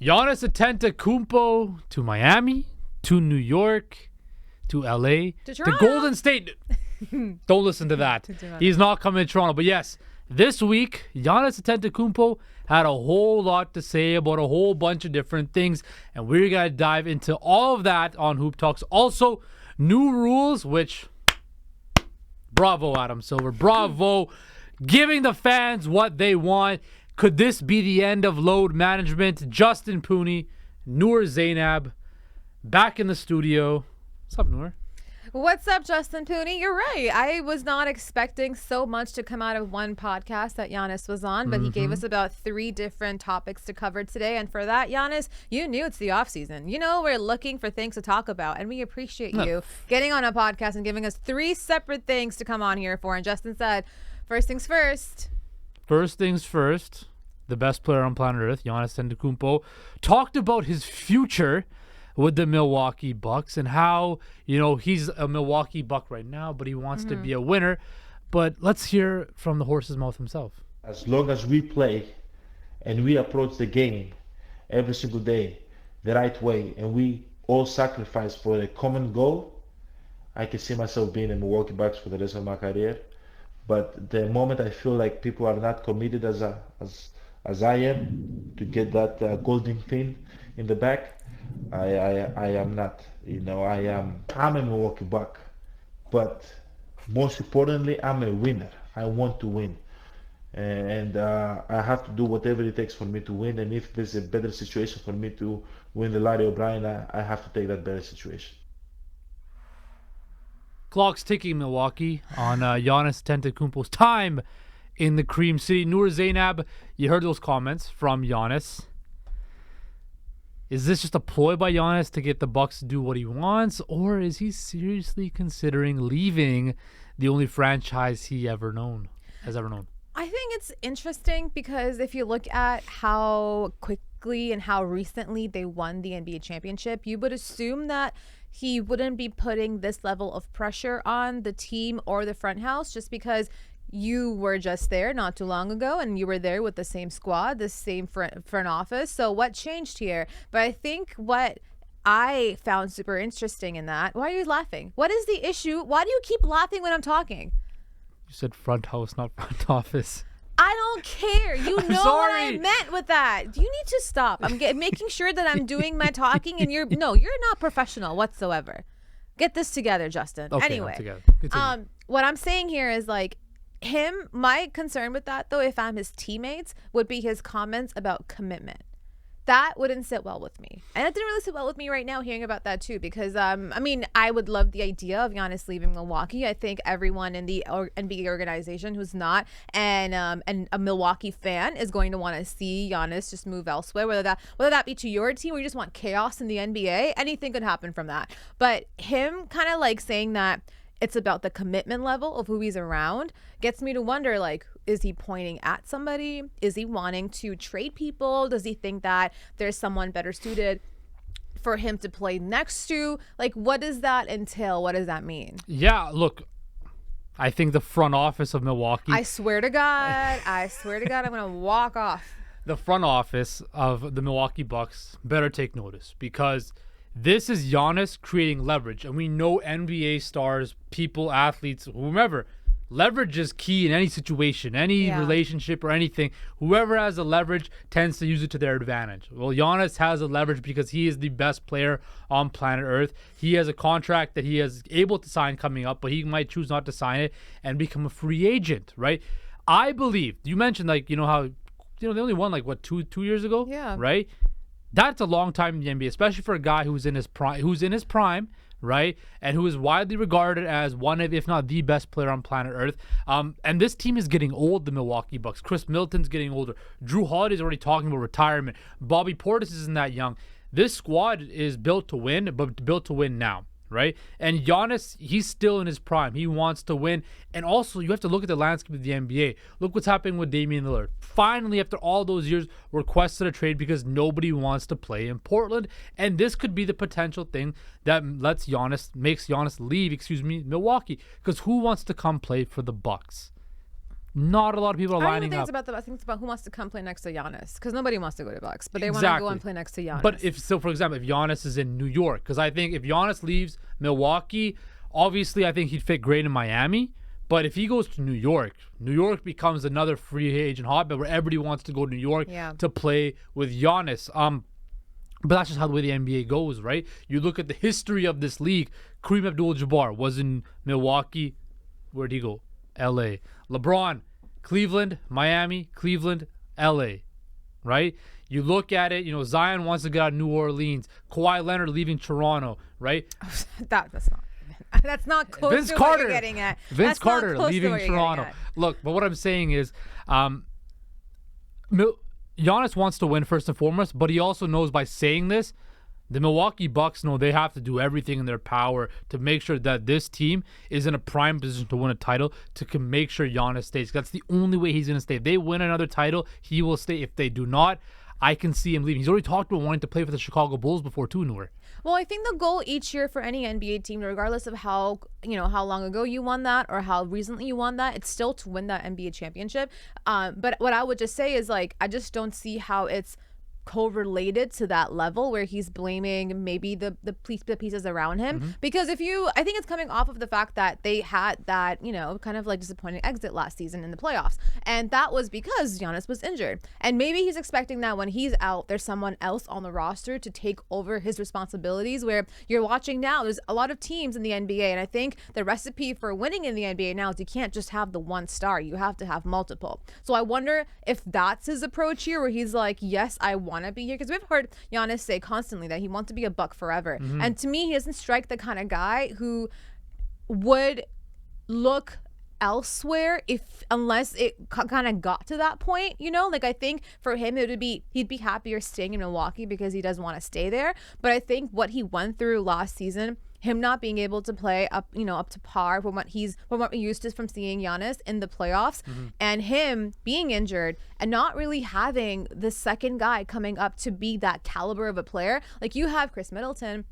Giannis Antetokounmpo to Miami, to New York, to LA, to Golden State. Don't listen to that. He's not coming to Toronto. But yes, this week, Giannis Antetokounmpo had a whole lot to say about a whole bunch of different things. And we're going to dive into all of that on Hoop Talks. Also, new rules, which, bravo, Adam Silver. Bravo. Giving the fans what they want. Could this be the end of load management? Justin Pooney, Noor Zainab, back in the studio. What's up, Noor? What's up, Justin Pooney? You're right. I was not expecting so much to come out of one podcast that Giannis was on, but he gave us about 3 different topics to cover today. And for that, Giannis, you knew it's the off season. You know we're looking for things to talk about, and we appreciate you getting on a podcast and giving us 3 separate things to come on here for. And Justin said, first things first. First things first, the best player on planet Earth, Giannis Antetokounmpo, talked about his future with the Milwaukee Bucks and how, he's a Milwaukee Buck right now, but he wants to be a winner. But let's hear from the horse's mouth himself. As long as we play and we approach the game every single day the right way and we all sacrifice for a common goal, I can see myself being in Milwaukee Bucks for the rest of my career. But the moment I feel like people are not committed as I am to get that golden thing in the back, I am not. I'm a Milwaukee Buck, but most importantly, I'm a winner. I want to win, and I have to do whatever it takes for me to win. And if there's a better situation for me to win the Larry O'Brien, I have to take that better situation. Clock's ticking, Milwaukee, on Giannis Antetokounmpo's time in the Cream City. Noor Zainab, you heard those comments from Giannis. Is this just a ploy by Giannis to get the Bucks to do what he wants, or is he seriously considering leaving the only franchise he has ever known? I think it's interesting because if you look at how quickly and how recently they won the NBA championship, you would assume that he wouldn't be putting this level of pressure on the team or the front house just because you were just there not too long ago and you were there with the same squad, the same front office. So what changed here? But I think what I found super interesting in that, why are you laughing? What is the issue? Why do you keep laughing when I'm talking? You said front house, not front office. I don't care. You know what I meant with that. You need to stop. I'm making sure that I'm doing my talking and you're not professional whatsoever. Get this together, Justin. Okay, anyway, Continue. What I'm saying here is my concern with that though, if I'm his teammates, would be his comments about commitment. That wouldn't sit well with me. And it didn't really sit well with me right now hearing about that too, because I would love the idea of Giannis leaving Milwaukee. I think everyone in the NBA organization who's not and a Milwaukee fan is going to want to see Giannis just move elsewhere, whether that be to your team or you just want chaos in the NBA. Anything could happen from that. But him kind of saying that it's about the commitment level of who he's around gets me to wonder, is he pointing at somebody? Is he wanting to trade people? Does he think that there's someone better suited for him to play next to? What does that entail? What does that mean? Yeah, look, I think the front office of Milwaukee. I swear to God, I'm going to walk off. The front office of the Milwaukee Bucks better take notice because this is Giannis creating leverage. And we know NBA stars, people, athletes, whomever, leverage is key in any situation, any relationship or anything. Whoever has the leverage tends to use it to their advantage. Well, Giannis has the leverage because he is the best player on planet Earth. He has a contract that he is able to sign coming up, but he might choose not to sign it and become a free agent, right? I believe, you mentioned how, they only won 2 years ago? Yeah. Right? That's a long time in the NBA, especially for a guy who's in his prime, right? And who is widely regarded as one of, if not the best player on planet Earth. And this team is getting old, the Milwaukee Bucks. Chris Middleton's getting older. Drew Holiday's already talking about retirement. Bobby Portis isn't that young. This squad is built to win, but built to win now, right? And Giannis, he's still in his prime. He wants to win. And also, you have to look at the landscape of the NBA. Look what's happening with Damian Lillard. Finally, after all those years, requested a trade because nobody wants to play in Portland. And this could be the potential thing that makes Giannis leave, Milwaukee. Because who wants to come play for the Bucks? not a lot of people are I don't lining think up. it's about the. I think it's about who wants to come play next to Giannis, because nobody wants to go to Bucks, but they want to go and play next to Giannis. But for example, if Giannis is in New York, because I think if Giannis leaves Milwaukee, obviously I think he'd fit great in Miami. But if he goes to New York becomes another free agent hotbed where everybody wants to go to New York to play with Giannis. But that's just how the way the NBA goes, right? You look at the history of this league. Kareem Abdul-Jabbar was in Milwaukee. Where'd he go? LA. LeBron, Cleveland, Miami, Cleveland, LA, right? You look at it, Zion wants to get out of New Orleans. Kawhi Leonard leaving Toronto, right? That's not close to what you're getting at. Vince Carter leaving Toronto. Look, but what I'm saying is Giannis wants to win first and foremost, but he also knows by saying this, the Milwaukee Bucks know they have to do everything in their power to make sure that this team is in a prime position to win a title, to make sure Giannis stays. That's the only way he's going to stay. If they win another title, he will stay. If they do not, I can see him leaving. He's already talked about wanting to play for the Chicago Bulls before too, Noor. Well, I think the goal each year for any NBA team, regardless of how long ago you won that or how recently you won that, it's still to win that NBA championship. But what I would just say is, I just don't see how it's correlated to that level where he's blaming maybe the pieces around him, because I think it's coming off of the fact that they had that kind of disappointing exit last season in the playoffs, and that was because Giannis was injured, and maybe he's expecting that when he's out there's someone else on the roster to take over his responsibilities. Where you're watching now, there's a lot of teams in the NBA, and I think the recipe for winning in the NBA now is you can't just have the one star, you have to have multiple. So I wonder if that's his approach here, where he's like, yes, I want to be here, because we've heard Giannis say constantly that he wants to be a Buck forever, and to me he doesn't strike the kind of guy who would look elsewhere unless it kind of got to that point. I think for him he'd be happier staying in Milwaukee because he does want to stay there. But I think what he went through last season, him not being able to play up to par from what we're used to from seeing Giannis in the playoffs, and him being injured and not really having the second guy coming up to be that caliber of a player. You have Chris Middleton,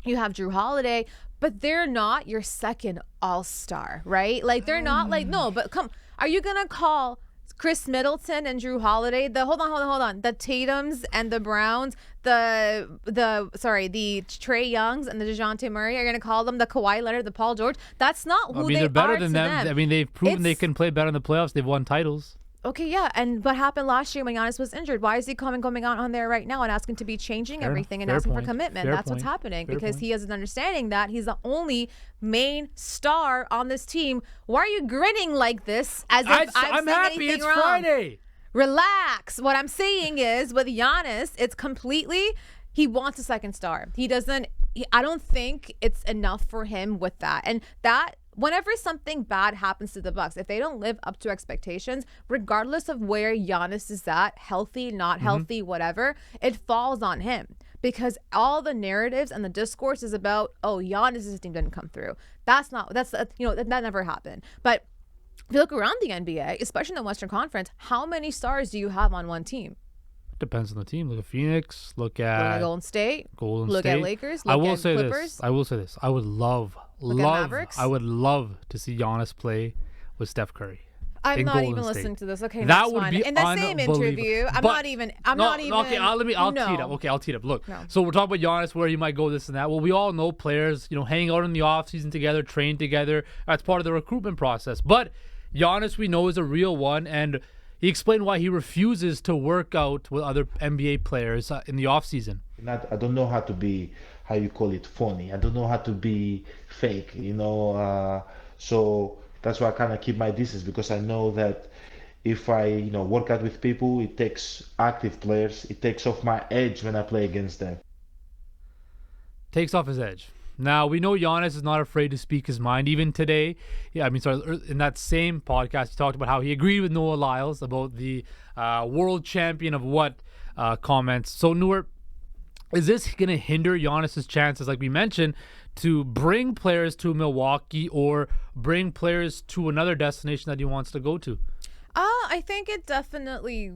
you have Drew Holiday, but they're not your second all-star, right? They're not no, but are you gonna call Chris Middleton and Drew Holiday, hold on, the Tatums and the Browns, the Trae Youngs and the DeJounte Murray, are going to call them the Kawhi Leonard, the Paul George? That's not who they are. They're better than them. I mean, they've proven they can play better in the playoffs. They've won titles. Okay, yeah, and what happened last year when Giannis was injured? Why is he going out on there right now and asking to be changing everything and asking for commitment? That's what's happening, because he has an understanding that he's the only main star on this team. Why are you grinning like this as if I'm happy it's wrong? Friday. Relax. What I'm saying is, with Giannis, it's completely, he wants a second star. I don't think it's enough for him with that. And that, whenever something bad happens to the Bucks, if they don't live up to expectations, regardless of where Giannis is at, healthy, not healthy, whatever, it falls on him, because all the narratives and the discourse is about, Giannis' team didn't come through. That never happened. But if you look around the NBA, especially in the Western Conference, how many stars do you have on one team? Depends on the team. Look at Phoenix. Look at Golden State. Look at Lakers. Look at Clippers. I will say this. I would love to see Giannis play with Steph Curry. I'm not even listening to this. Okay, that would be in the same interview. I'm not even. Okay, I'll tee it up. Okay, I'll tee it up. Look, so we're talking about Giannis, where he might go, this and that. Well, we all know players, hang out in the offseason together, train together. That's part of the recruitment process. But Giannis, we know, is a real one, and he explained why he refuses to work out with other NBA players in the offseason. I don't know how to be, how you call it, funny. I don't know how to be fake, so that's why I kind of keep my distance, because I know that if I, work out with people, it takes active players. It takes off my edge when I play against them. Takes off his edge. Now, we know Giannis is not afraid to speak his mind. Even today, in that same podcast, he talked about how he agreed with Noah Lyles about the world champion of what comments. So, Noor, is this going to hinder Giannis's chances, like we mentioned, to bring players to Milwaukee or bring players to another destination that he wants to go to? I think it definitely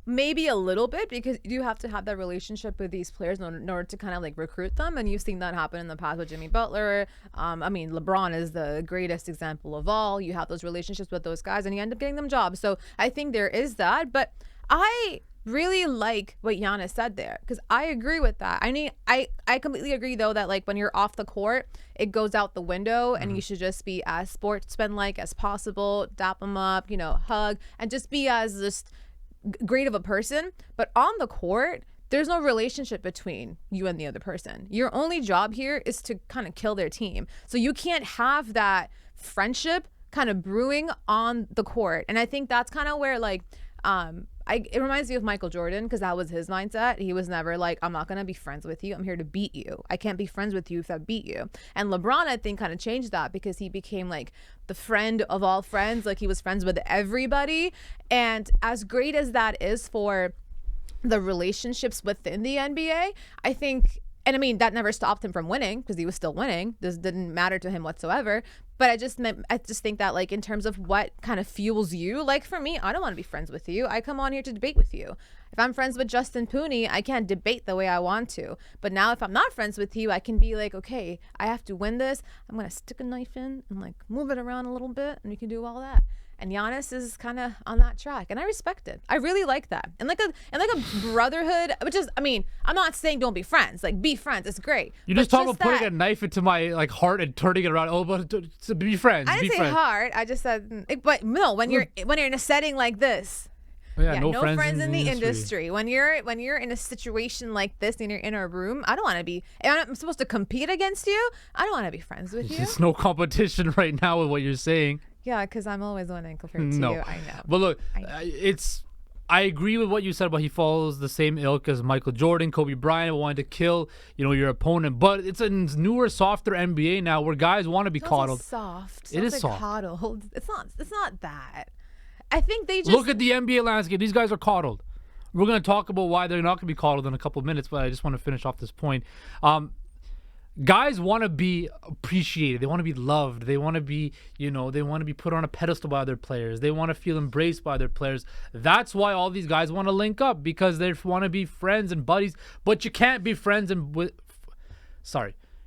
maybe a little bit, because you have to have that relationship with these players in order to kind of like recruit them, and you've seen that happen in the past with Jimmy Butler. I mean, LeBron is the greatest example of all. You have those relationships with those guys and you end up getting them jobs. So I think there is that, but I really like what Giannis said there, because I agree with that. I mean, I completely agree though that like when you're off the court, it goes out the window, and you should just be as sportsmanlike as possible, dap them up, hug, and just be as just great of a person. But on the court, there's no relationship between you and the other person. Your only job here is to kind of kill their team. So you can't have that friendship kind of brewing on the court. And I think that's kind of where like it reminds me of Michael Jordan, because that was his mindset. He was never like, I'm not going to be friends with you. I'm here to beat you. I can't be friends with you if I beat you. And LeBron, I think, kind of changed that, because he became like the friend of all friends. Like he was friends with everybody. And as great as that is for the relationships within the NBA, I think, and I mean, that never stopped him from winning, because he was still winning. This didn't matter to him whatsoever. But I just think that like in terms of what kind of fuels you, like for me, I don't want to be friends with you. I come on here to debate with you. If I'm friends with Justin Pooney, I can't debate the way I want to. But now if I'm not friends with you, I can be like, okay, I have to win this. I'm going to stick a knife in and like move it around a little bit, and we can do all that. And Giannis is kind of on that track, and I respect it. I really like that. And like a brotherhood, which is, I mean, I'm not saying don't be friends. Like, be friends. It's great. You just talk about putting a knife into my like heart and turning it around. Oh, but to be friends. I didn't say heart. I just said, but no. When you're in a setting like this. Yeah, no friends in the industry. When you're in a situation like this and you're in a room, I don't want to be. I'm supposed to compete against you. I don't want to be friends with you. There's no competition right now with what you're saying. Yeah, because I'm always winning compared to you. I know. But look, I agree with what you said about he follows the same ilk as Michael Jordan, Kobe Bryant, wanted to kill, your opponent. But it's a newer, softer NBA now where guys want to be coddled. Soft. It is soft. Coddled. It's not that. I think they just look at the NBA landscape. These guys are coddled. We're going to talk about why they're not going to be coddled in a couple of minutes, but I just want to finish off this point. Guys want to be appreciated. They want to be loved. They want to be, they want to be put on a pedestal by other players. They want to feel embraced by other players. That's why all these guys want to link up, because they want to be friends and buddies. But you can't be friends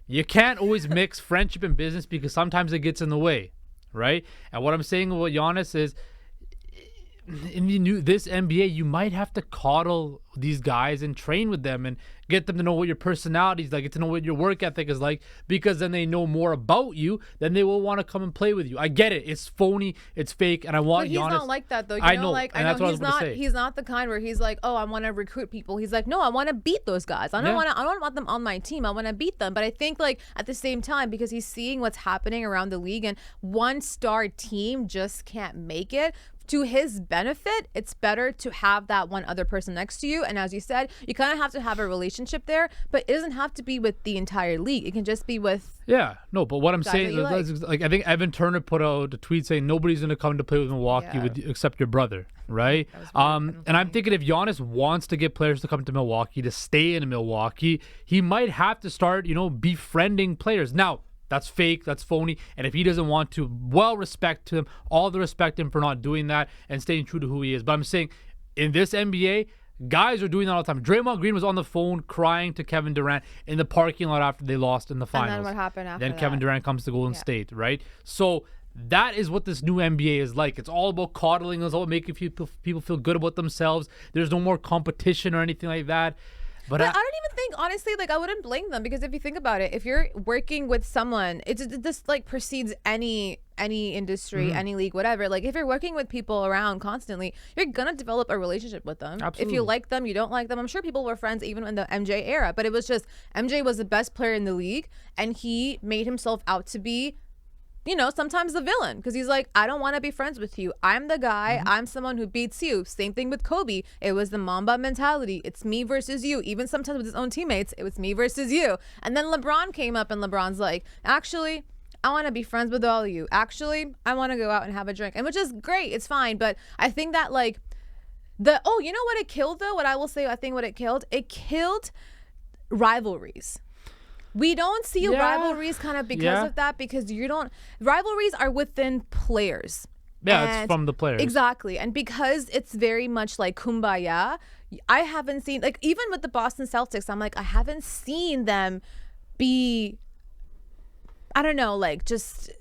you can't always mix friendship and business, because sometimes it gets in the way, right? And what I'm saying about Giannis is, in this NBA, you might have to coddle these guys and train with them and get them to know what your personality is like, get to know what your work ethic is like, because then they know more about you, then they will want to come and play with you. I get it. It's phony. It's fake. And I want Giannis. He's not like that, though. I know. He's not the kind where he's like, oh, I want to recruit people. He's like, no, I want to beat those guys. I don't want them on my team. I want to beat them. But I think like at the same time, because he's seeing what's happening around the league, and one star team just can't make it. To his benefit, it's better to have that one other person next to you. And as you said, you kind of have to have a relationship there, but it doesn't have to be with the entire league. It can just be with. Yeah, no, but what I'm saying is, like I think Evan Turner put out a tweet saying nobody's going to come to play with Milwaukee except your brother, right? And I'm thinking if Giannis wants to get players to come to Milwaukee, to stay in Milwaukee, he might have to start, befriending players. Now, that's fake. That's phony. And if he doesn't want to, respect to him. All the respect him for not doing that and staying true to who he is. But I'm saying in this NBA, guys are doing that all the time. Draymond Green was on the phone crying to Kevin Durant in the parking lot after they lost in the finals. And then what happened after that? Then Kevin Durant comes to Golden State, right? So that is what this new NBA is like. It's all about coddling. It's all about making people feel good about themselves. There's no more competition or anything like that. But I don't even think, honestly, like I wouldn't blame them, because if you think about it, if you're working with someone, this like precedes any industry, any league, whatever. Like if you're working with people around constantly, you're gonna develop a relationship with them. Absolutely. If you like them, you don't like them. I'm sure people were friends even in the MJ era, but it was just MJ was the best player in the league, and he made himself out to be, sometimes the villain, because he's like, I don't want to be friends with you. I'm the guy. I'm someone who beats you. Same thing with Kobe. It was the Mamba mentality. It's me versus you. Even sometimes with his own teammates, it was me versus you. And then LeBron came up, and LeBron's like, actually, I want to be friends with all of you. Actually, I want to go out and have a drink. And which is great. It's fine. But I think that like you know what it killed though? What I will say, I think what it killed rivalries. We don't see rivalries kind of because of that, because rivalries are within players. Yeah, it's from the players. Exactly. And because it's very much like kumbaya, I haven't seen, like, even with the Boston Celtics, I'm like, I haven't seen them be, I don't know, like, just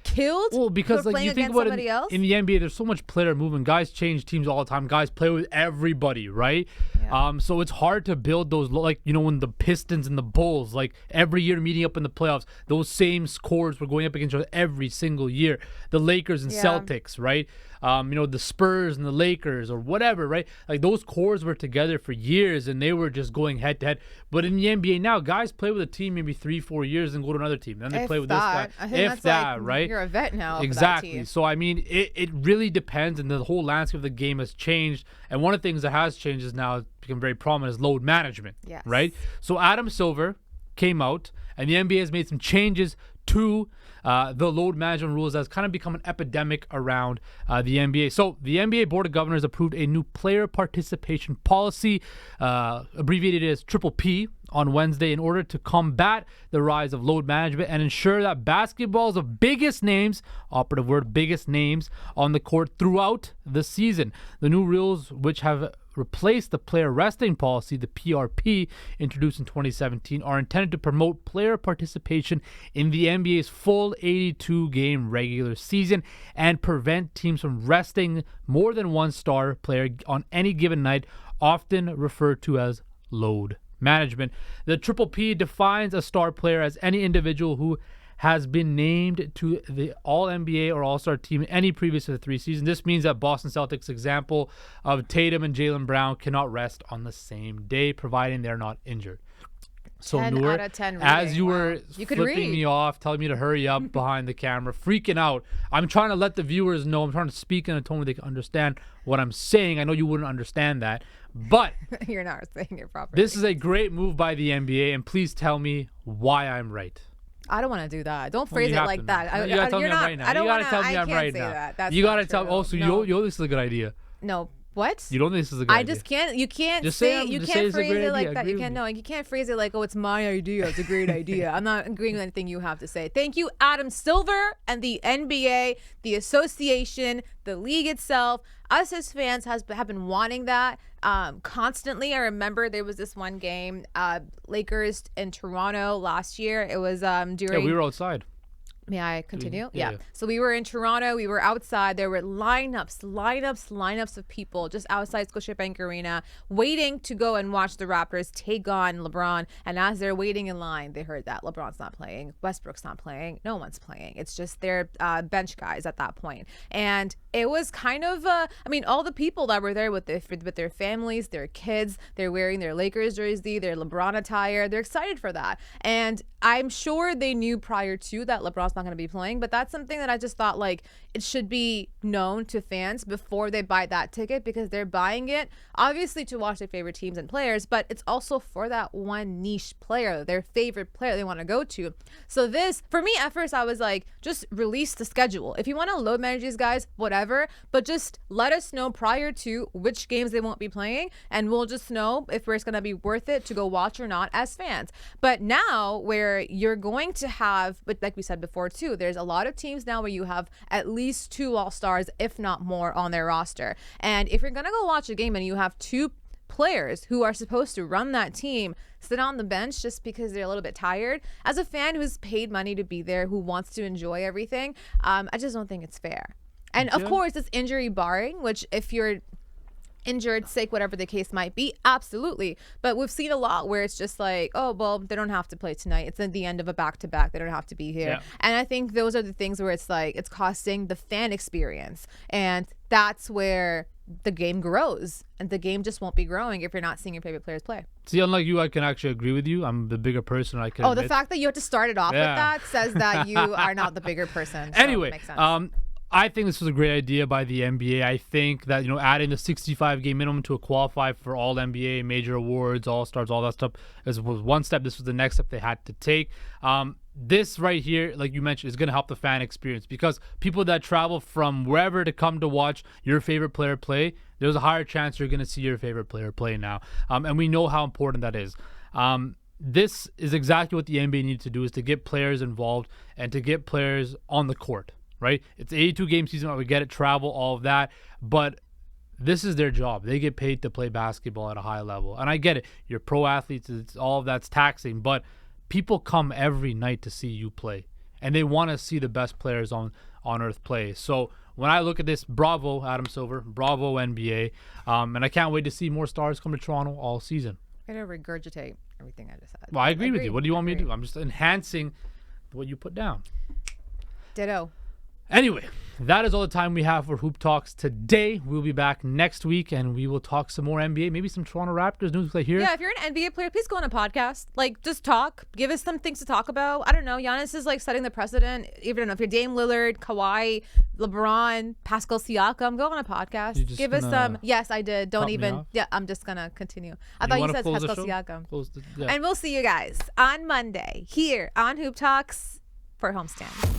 killed. Well, because like you think about it, else. in the NBA, there's so much player movement. Guys change teams all the time. Guys play with everybody, right? Yeah. So it's hard to build those, like, you know, when the Pistons and the Bulls, like every year meeting up in the playoffs, those same scores were going up against each other every single year. The Lakers and Celtics, right? You know, the Spurs and the Lakers or whatever, right? Like those cores were together for years and they were just going head to head. But in the NBA now, guys play with a team maybe 3-4 years and go to another team. Then they play with this guy. If that, like, right? You're a vet now. Exactly. So I mean, it really depends, and the whole landscape of the game has changed. And one of the things that has changed is now it's become very prominent is load management. Yes. Right. So Adam Silver came out, and the NBA has made some changes to the load management rules that's kind of become an epidemic around the NBA. So the NBA Board of Governors approved a new player participation policy, abbreviated as Triple P, on Wednesday in order to combat the rise of load management and ensure that basketball's of biggest names, operative word, biggest names, on the court throughout the season. The new rules, which have replaced the player resting policy, the PRP, introduced in 2017, are intended to promote player participation in the NBA's full 82-game regular season and prevent teams from resting more than one star player on any given night, often referred to as load management. The Triple P defines a star player as any individual who has been named to the All-NBA or All-Star team in any previous of the 3 seasons. This means that Boston Celtics example of Tatum and Jaylen Brown cannot rest on the same day, providing they're not injured. So 10 Noor, out of 10 as you reading. were You could flipping read. me off, telling me to hurry up behind the camera, freaking out, I'm trying to let the viewers know, I'm trying to speak in a tone where they can understand what I'm saying. I know you wouldn't understand that, but You're not saying it properly. this is a great move by the NBA, and please tell me why I'm right. I don't want to do that. Don't phrase it like that. No, you gotta tell me I'm right now. I don't you gotta wanna, tell me I I'm can't right say now. that. That's you gotta not tell. true. Oh, so No. you this is a good idea. No. What? You don't think this is a good idea? I just can't. You can't Just say. say You just can't say it's a phrase great it like idea. that. Agree You with can't. me. No, you can't phrase it like, "Oh, it's my idea. It's a great idea." I'm not agreeing with anything you have to say. Thank you, Adam Silver and the NBA, the association, the league itself. Us as fans have been wanting that constantly. I remember there was this one game, Lakers in Toronto last year. It was during. Yeah, we were outside. May I continue? Yeah. So we were in Toronto. We were outside. There were lineups of people just outside Scotiabank Arena waiting to go and watch the Raptors take on LeBron. And as they're waiting in line, they heard that LeBron's not playing, Westbrook's not playing, no one's playing. It's just their bench guys at that point. And it was kind of, all the people that were there with their families, their kids, they're wearing their Lakers jersey, their LeBron attire. They're excited for that. And I'm sure they knew prior to that LeBron's not going to be playing, but that's something that I just thought like it should be known to fans before they buy that ticket, because they're buying it obviously to watch their favorite teams and players, but it's also for that one niche player, their favorite player they want to go to. So this, for me at first, I was like, just release the schedule. If you want to load manage these guys, whatever, but just let us know prior to which games they won't be playing, and we'll just know if it's going to be worth it to go watch or not as fans. But now where you're going to have, but like we said before too, there's a lot of teams now where you have at least 2 all-stars, if not more, on their roster. And if you're going to go watch a game and you have 2 players who are supposed to run that team sit on the bench just because they're a little bit tired, as a fan who's paid money to be there, who wants to enjoy everything, I just don't think it's fair. And of course, it's injury barring, which if you're injured, sick, whatever the case might be, absolutely. But we've seen a lot where it's just like, oh, well, they don't have to play tonight. It's at the end of a back-to-back. They don't have to be here. Yeah. And I think those are the things where it's like, it's costing the fan experience. And that's where the game grows. And the game just won't be growing if you're not seeing your favorite players play. See, unlike you, I can actually agree with you. I'm the bigger person. I can. Oh, admit. the fact that you have to start it off with that says that you are not the bigger person. So Anyway, it makes sense. I think this was a great idea by the NBA. I think that, adding the 65-game minimum to qualify for all NBA major awards, all-stars, all that stuff was one step. This was the next step they had to take. This right here, like you mentioned, is going to help the fan experience, because people that travel from wherever to come to watch your favorite player play, there's a higher chance you're going to see your favorite player play now. And we know how important that is. This is exactly what the NBA needs to do, is to get players involved and to get players on the court. right? It's 82 game season. We get it, travel, all of that, but this is their job. They get paid to play basketball at a high level, and I get it. You're pro athletes. It's all of that's taxing, but people come every night to see you play, and they want to see the best players on earth play. So when I look at this, bravo, Adam Silver, bravo, NBA, and I can't wait to see more stars come to Toronto all season. I'm going to regurgitate everything I just said. Well, I agree with you. What do you want me to do? I'm just enhancing what you put down. Ditto. Anyway, that is all the time we have for Hoop Talks today. We'll be back next week, and we will talk some more NBA, maybe some Toronto Raptors news play here. Yeah, if you're an NBA player, please go on a podcast. Like, just talk. Give us some things to talk about. I don't know. Giannis is, like, setting the precedent. Even if you're Dame Lillard, Kawhi, LeBron, Pascal Siakam, go on a podcast. Give us some. Yes, I did. Don't even. Yeah, I'm just going to continue. I thought you said Pascal Siakam. Yeah. And we'll see you guys on Monday here on Hoop Talks for Homestand.